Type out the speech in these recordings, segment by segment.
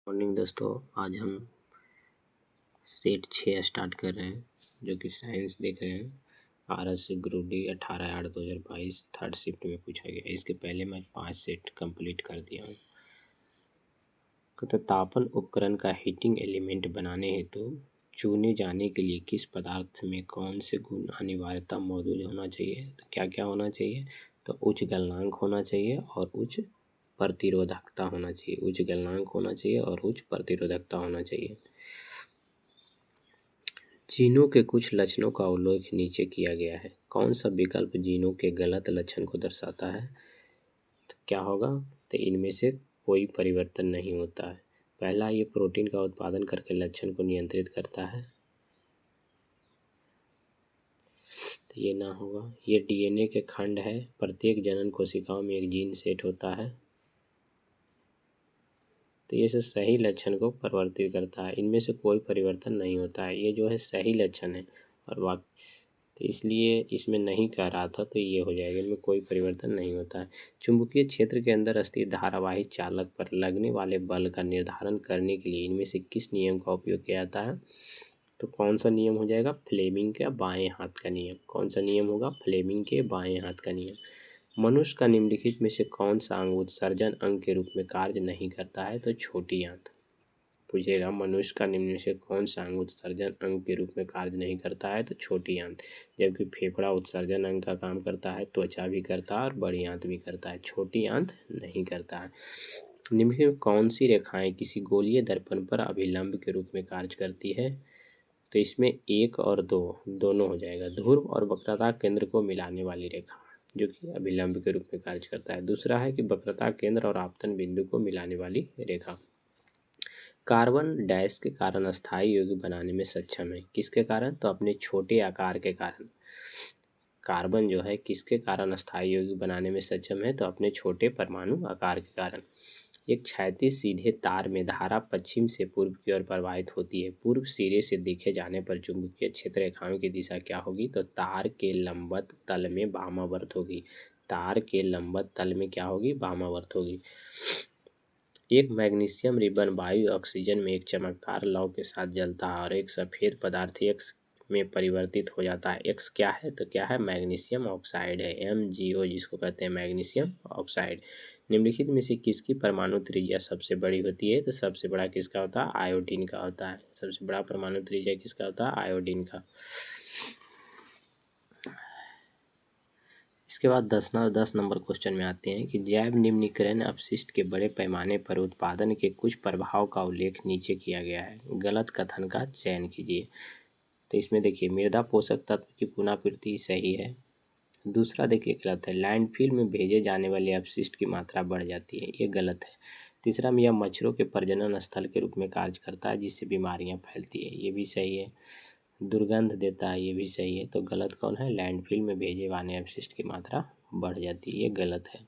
Morning दोस्तों, आज हम सेट 6 स्टार्ट कर रहे हैं जो कि साइंस देख रहे हैं। RS group D 18/8/2022 third shift में पूछा गया। इसके पहले मैं 5 सेट कंप्लीट कर दिया हूँ। तापन उपकरण का हीटिंग एलिमेंट बनाने हेतु चुने जाने के लिए किस पदार्थ में कौन से गुण अनिवार्यता मौजूद होना चाहिए? तो क्या क्या होना चाहिए? तो उच्च गलनांक होना चाहिए और उच्च प्रतिरोधकता होना चाहिए। उच्च गलनांक होना चाहिए और उच्च प्रतिरोधकता होना चाहिए। जीनों के कुछ लक्षणों का उल्लेख नीचे किया गया है। कौन सा विकल्प जीनों के गलत लक्षण को दर्शाता है? तो क्या होगा? तो इनमें से कोई परिवर्तन नहीं होता है। पहला, ये प्रोटीन का उत्पादन करके लक्षण को नियंत्रित करता है, तो ये ना होगा। ये DNA के खंड है। प्रत्येक जनन कोशिकाओं में एक जीन सेट होता है, तो ये सब सही लक्षण को परिवर्तित करता है। इनमें से कोई परिवर्तन नहीं होता है। ये जो है सही लक्षण है और तो इसलिए इसमें नहीं कह रहा था, तो ये हो जाएगा। इनमें कोई परिवर्तन नहीं होता है। चुंबकीय क्षेत्र के अंदर स्थित धारावाही चालक पर लगने वाले बल का निर्धारण करने के लिए इनमें से किस नियम का उपयोग किया जाता है? तो कौन सा नियम हो जाएगा? फ्लेमिंग के बाएं हाथ का नियम। कौन सा नियम होगा? फ्लेमिंग के बाएं हाथ का नियम। मनुष्य का निम्नलिखित में से कौन सा अंग उत्सर्जन अंग के रूप में कार्य नहीं करता है? तो छोटी आंत पूछेगा। मनुष्य का निम्न में से कौन सा अंग उत्सर्जन अंग के रूप में कार्य नहीं करता है? तो छोटी आंत। जबकि फेफड़ा उत्सर्जन अंग का काम करता है, त्वचा भी करता है और बड़ी आंत भी करता है, छोटी आंत नहीं करता है। निम्नलिखित में कौन सी रेखाएं किसी गोलीय दर्पण पर अभिलंब के रूप में कार्य करती है? तो इसमें 1 और 2 दोनों हो जाएगा। ध्रुव और वक्रता केंद्र को मिलाने वाली रेखा जो कि अभिलंब के रूप में कार्य करता है। दूसरा है कि वक्रता केंद्र और आपतन बिंदु को मिलाने वाली रेखा। कार्बन डैश के कारण अस्थायी यौगिक बनाने में सक्षम है। किसके कारण? तो अपने छोटे आकार के कारण। कार्बन जो है किसके कारण अस्थायी यौगिक बनाने में सक्षम है? तो अपने छोटे परमाणु आकार के कारण। एक क्षैतिज सीधे तार में धारा पश्चिम से पूर्व की ओर प्रवाहित होती है। पूर्व सिरे से देखे जाने पर चुंबकीय क्षेत्र रेखाओं की दिशा क्या होगी? तो तार के लंबवत तल में वामावर्त होगी। तार के लंबवत तल में क्या होगी? वामावर्त होगी। एक मैग्नीशियम रिबन वायु ऑक्सीजन में एक चमकदार लौ के साथ जलता है और एक सफ़ेद पदार्थ X में परिवर्तित हो जाता है। X क्या है? तो क्या है? मैग्नीशियम ऑक्साइड है, MgO, जिसको कहते हैं मैग्नीशियम ऑक्साइड। निम्नलिखित में से किसकी परमाणु त्रिज्या सबसे बड़ी होती है? तो सबसे बड़ा किसका होता है? आयोडीन का होता है। सबसे बड़ा परमाणु त्रिज्या किसका होता है? आयोडीन का। इसके बाद 10 नंबर क्वेश्चन में आते हैं कि जैव निम्नीकरण अपशिष्ट के बड़े पैमाने पर उत्पादन के कुछ प्रभाव का उल्लेख नीचे किया गया है। गलत कथन का चयन कीजिए। तो इसमें देखिए, मृदा पोषक तत्व की पुनःपूर्ति सही है। दूसरा देखिए गलत है। लैंडफिल में भेजे जाने वाले अपशिष्ट की मात्रा बढ़ जाती है, ये गलत है। तीसरा में यह मच्छरों के प्रजनन स्थल के रूप में कार्य करता है जिससे बीमारियां फैलती है, ये भी सही है। दुर्गंध देता है, ये भी सही है। तो गलत कौन है? लैंडफिल में भेजे जाने अपशिष्ट की मात्रा बढ़ जाती है, ये गलत है।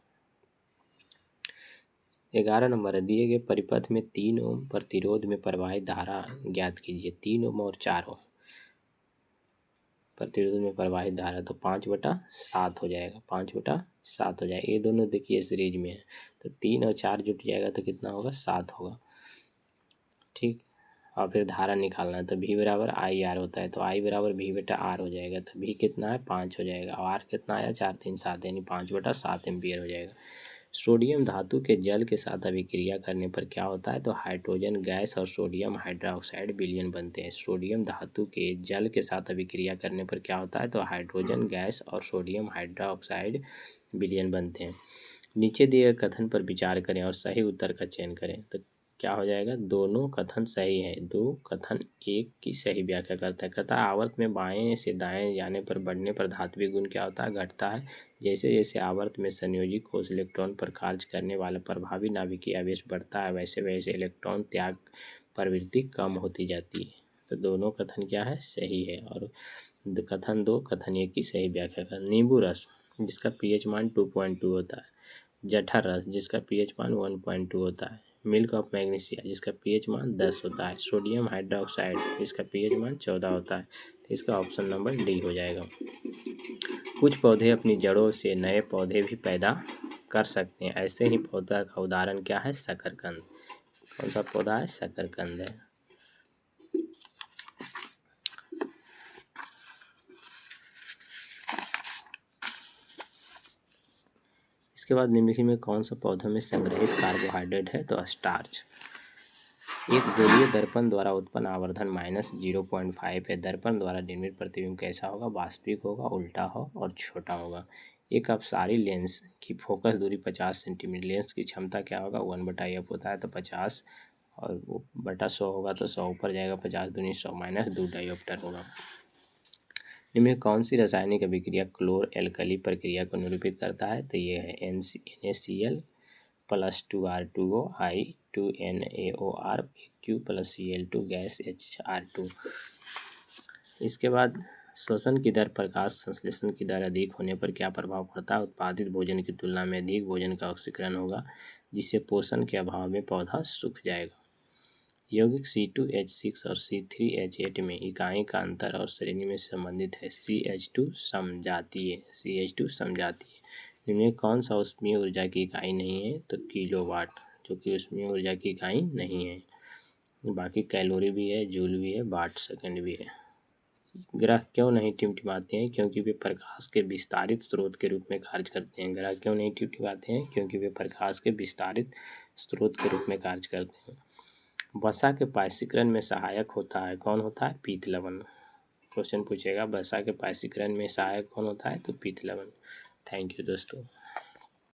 11 नंबर है, दिए गए परिपथ में 3 ओम प्रतिरोध में प्रवाहित धारा ज्ञात कीजिए। 3 ओम और 4 ओम प्रतिरोध में प्रवाहित धारा, तो 5/7 हो जाएगा। 5/7 हो जाएगा। ये दोनों देखिए सीरीज में है, तो 3 और 4 जुट जाएगा तो कितना होगा? 7 होगा। ठीक। और फिर धारा निकालना है तो V बराबर IR होता है, तो I बराबर V/R हो जाएगा। तो V कितना है? 5 हो जाएगा। और R कितना आया? 4 3 7, यानी 5/7 एम्पियर हो जाएगा। सोडियम धातु के जल के साथ अभिक्रिया करने पर क्या होता है? तो हाइड्रोजन गैस और सोडियम हाइड्रोक्साइड विलयन बनते हैं। सोडियम धातु के जल के साथ अभिक्रिया करने पर क्या होता है? तो हाइड्रोजन गैस और सोडियम हाइड्रोक्साइड विलयन बनते हैं। नीचे दिए गए कथन पर विचार करें और सही उत्तर का चयन करें। तो क्या हो जाएगा? दोनों कथन सही है। 2 कथन 1 की सही व्याख्या करता है। कहता है आवर्त में बाएं से दाएं जाने पर बढ़ने पर धात्विक गुण क्या होता है? घटता है। जैसे जैसे आवर्त में संयोजी कोष इलेक्ट्रॉन पर कार्य करने वाला प्रभावी नाभिकीय आवेश बढ़ता है, वैसे वैसे इलेक्ट्रॉन त्याग प्रवृत्ति कम होती जाती है। तो दोनों कथन क्या है? सही है। और कथन 2 कथन 1 की सही व्याख्या कर। नींबू रस जिसका pH मान 2.2 होता है, जठर रस जिसका pH मान 1.2 होता है, मिल्क ऑफ मैग्नीशिया जिसका pH मान 10 होता है, सोडियम हाइड्रोक्साइड जिसका pH मान 14 होता है। तो इसका ऑप्शन नंबर डी हो जाएगा। कुछ पौधे अपनी जड़ों से नए पौधे भी पैदा कर सकते हैं। ऐसे ही पौधा का उदाहरण क्या है? शकरकंद। कौन सा पौधा है? शकरकंद है। इसके बाद निम्नलिखित में कौन सा पौधों में संग्रहित कार्बोहाइड्रेट है? तो स्टार्च। एक गोलीय दर्पण द्वारा उत्पन्न आवर्धन -0.5 है। दर्पण द्वारा निर्मित प्रतिबिंब कैसा होगा? वास्तविक होगा, उल्टा हो और छोटा होगा। एक अपसारी लेंस की फोकस दूरी 50 सेंटीमीटर। लेंस की क्षमता क्या होगा? 1/f होता है, तो 50 और वो बटा 100 होगा, तो 100 ऊपर जाएगा, 50 दूनी 100 माइनस 2 डायोप्टर होगा। इनमें कौन सी रासायनिक अभिक्रिया क्लोर एल्कली प्रक्रिया को निरूपित करता है? तो ये है NaCl + 2R2O I2NaOR Q + Cl2 gas HR2। इसके बाद श्वसन की दर प्रकाश संश्लेषण की दर अधिक होने पर क्या प्रभाव पड़ता है? उत्पादित भोजन की तुलना में अधिक भोजन का ऑक्सीकरण होगा, जिससे पोषण के अभाव में पौधा सूख जाएगा। यौगिक C2H6 और C3H8 में इकाई का अंतर और श्रेणी में संबंधित है। CH2 समजातीय। इनमें कौन सा ऊष्मीय ऊर्जा की इकाई नहीं है? तो किलोवाट, जो कि ऊष्मीय ऊर्जा की इकाई नहीं है। बाकी कैलोरी भी है, जूल भी है, वाट सेकंड भी है। ग्रह क्यों नहीं टिमटिमाते हैं? क्योंकि वे प्रकाश के विस्तारित स्रोत के रूप में कार्य करते हैं। ग्रह क्यों नहीं टिमटिमाते हैं? क्योंकि वे प्रकाश के विस्तारित स्रोत के रूप में कार्य करते हैं। वसा के पाइसीकरण में सहायक होता है, कौन होता है? पीत लवण। क्वेश्चन पूछेगा वसा के पाइसीकरण में सहायक कौन होता है? तो पीत लवण। थैंक यू दोस्तों।